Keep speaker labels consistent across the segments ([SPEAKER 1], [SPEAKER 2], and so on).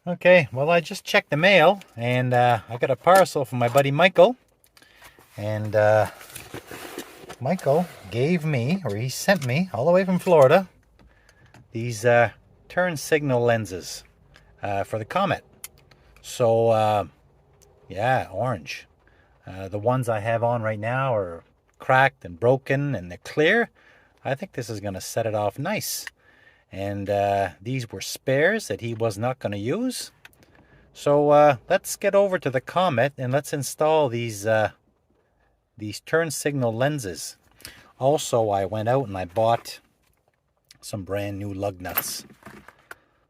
[SPEAKER 1] Okay, well, I just checked the mail, and I got a parcel from my buddy Michael. And Michael gave me, or he sent me, all the way from Florida, these turn signal lenses for the Comet. So, yeah, orange. The ones I have on right now are cracked and broken, and they're clear. I think this is going to set it off nice. And these were spares that he was not going to use. So let's get over to the Comet and let's install these turn signal lenses. Also, I went out and I bought some brand new lug nuts.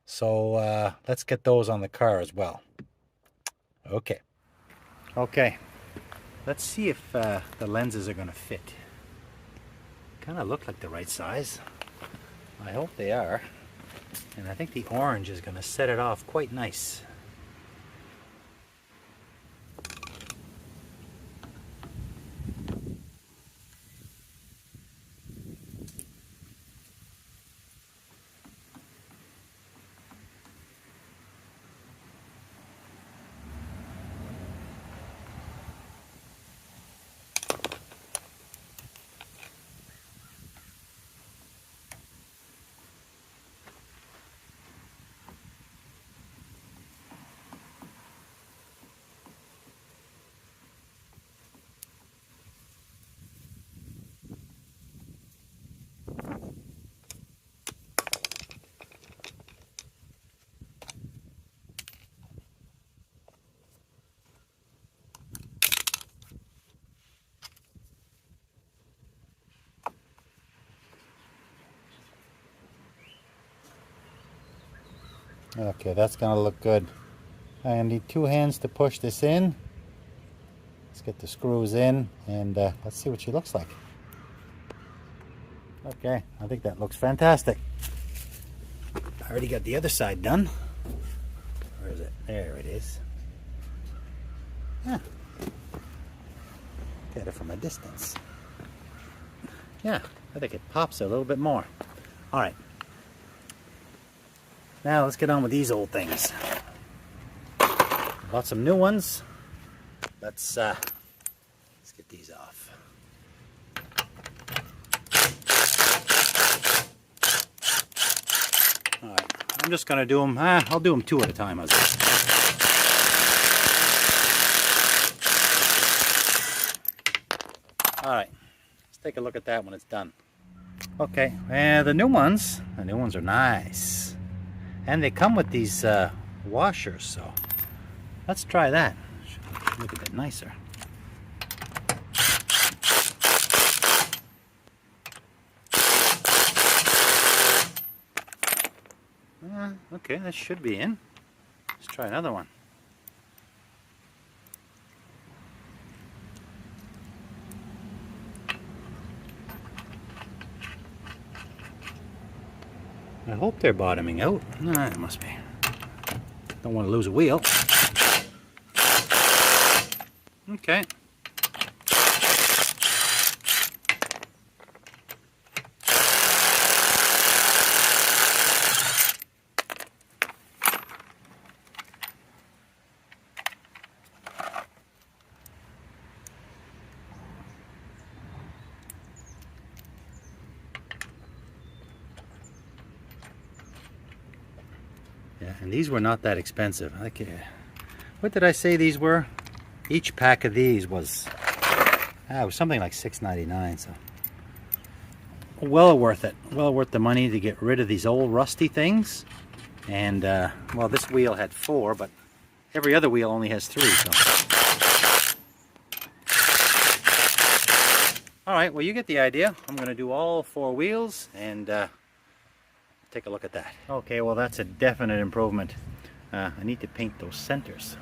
[SPEAKER 1] So let's get those on the car as well. Okay. Let's see if the lenses are going to fit. Kind of look like the right size. I hope they are. And I think the orange is going to set it off quite nice. Okay, that's going to look good. I need two hands to push this in. Let's get the screws in and let's see what she looks like. Okay, I think that looks fantastic. I already got the other side done. Where is it? There it is. Yeah. Get it from a distance. Yeah, I think it pops a little bit more. All right. Now let's get on with these old things. Bought some new ones. Let's get these off. All right, I'm just gonna do them. I'll do them two at a time. How's that? All right, let's take a look at that when it's done. Okay, and the new ones are nice. And they come with these washers, so let's try that. Should look a bit nicer. Okay, that should be in. Let's try another one. I hope they're bottoming out. Nah, it must be. Don't want to lose a wheel. Okay. Yeah, and these were not that expensive. What did I say these were? Each pack of these was, it was something like $6.99. So well worth it. Well worth the money to get rid of these old rusty things. And well, this wheel had 4, but every other wheel only has 3. So, all right. Well, you get the idea. I'm going to do all 4 wheels and take a look at that. Okay, well, that's a definite improvement. I need to paint those centers.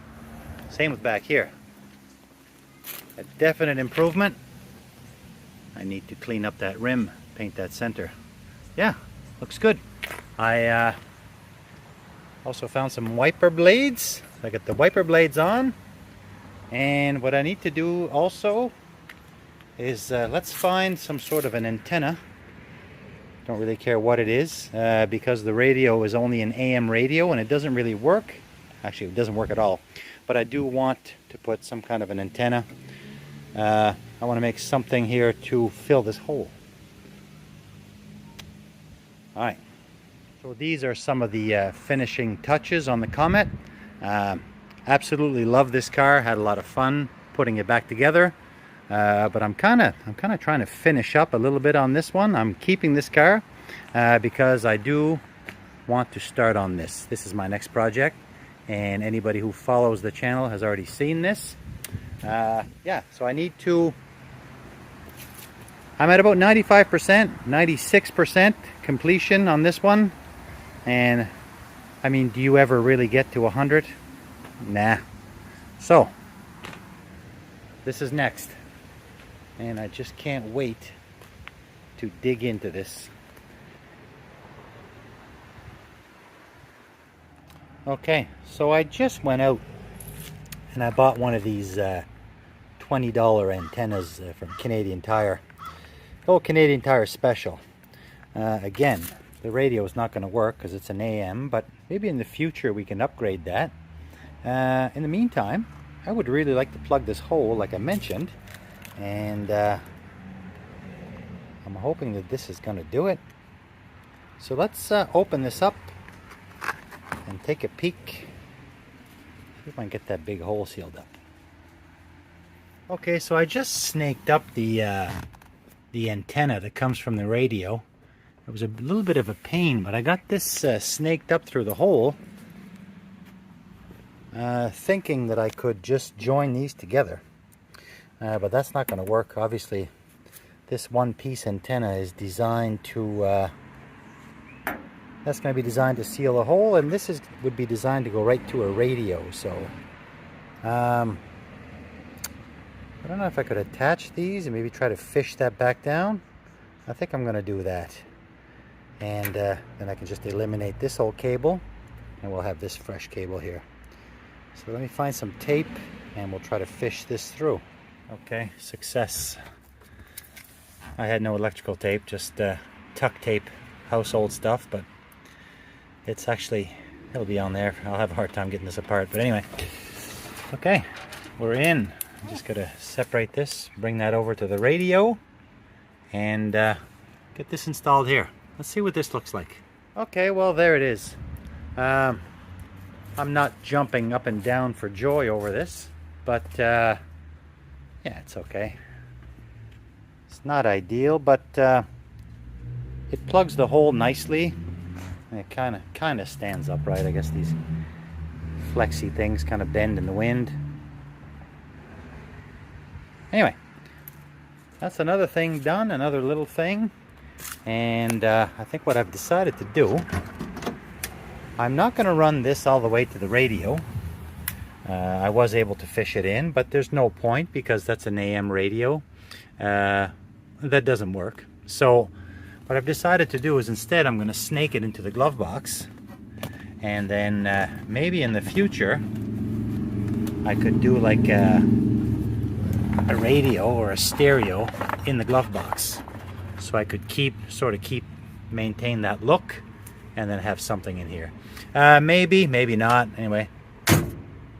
[SPEAKER 1] Same with back here. A definite improvement. I need to clean up that rim, paint that center. Yeah, looks good. I also found some wiper blades. I got the wiper blades on. And what I need to do also is let's find some sort of an antenna. Don't really care what it is because the radio is only an AM radio and it doesn't really work. Actually, it doesn't work at all. But I do want to put some kind of an antenna. I want to make something here to fill this hole. All right. So these are some of the finishing touches on the Comet. Absolutely love this car. Had a lot of fun putting it back together. But I'm kind of trying to finish up a little bit on this one. I'm keeping this car because I do want to start on this. This is my next project, and anybody who follows the channel has already seen this. Yeah, so I need to. I'm at about 95%, 96% completion on this one, and I mean, do you ever really get to 100? Nah. So this is next. And I just can't wait to dig into this. Okay, so I just went out and I bought one of these $20 antennas from Canadian Tire. Oh, Canadian Tire Special. Again, the radio is not going to work because it's an AM, but maybe in the future we can upgrade that. In the meantime, I would really like to plug this hole like I mentioned. And I'm hoping that this is going to do it. So let's open this up and take a peek. See if I can get that big hole sealed up. Okay, so I just snaked up the antenna that comes from the radio. It was a little bit of a pain, but I got this snaked up through the hole, thinking that I could just join these together. But that's not going to work. Obviously, this one-piece antenna is designed to. That's going to be designed to seal a hole, and this would be designed to go right to a radio. So, I don't know if I could attach these and maybe try to fish that back down. I think I'm going to do that, and then I can just eliminate this old cable, and we'll have this fresh cable here. So let me find some tape, and we'll try to fish this through. Okay, success. I had no electrical tape, just tuck tape, household stuff, but it's actually, it'll be on there. I'll have a hard time getting this apart, but anyway. Okay, we're in. I'm just gonna separate this, bring that over to the radio, and get this installed here. Let's see what this looks like. Okay, well, there it is. I'm not jumping up and down for joy over this, but yeah, it's okay. It's not ideal, but it plugs the hole nicely. And it kind of stands upright. I guess these flexy things kind of bend in the wind. Anyway, that's another thing done, another little thing. And I think what I've decided to do, I'm not going to run this all the way to the radio. I was able to fish it in, but there's no point because that's an AM radio. That doesn't work. So what I've decided to do is instead I'm going to snake it into the glove box, and then maybe in the future I could do like a radio or a stereo in the glove box, so I could maintain that look and then have something in here. Maybe not. Anyway,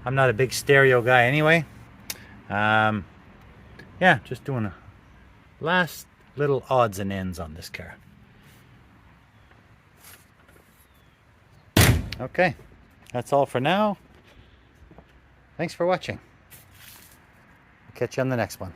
[SPEAKER 1] I'm not a big stereo guy anyway. Yeah, just doing a last little odds and ends on this car. Okay, that's all for now. Thanks for watching. Catch you on the next one.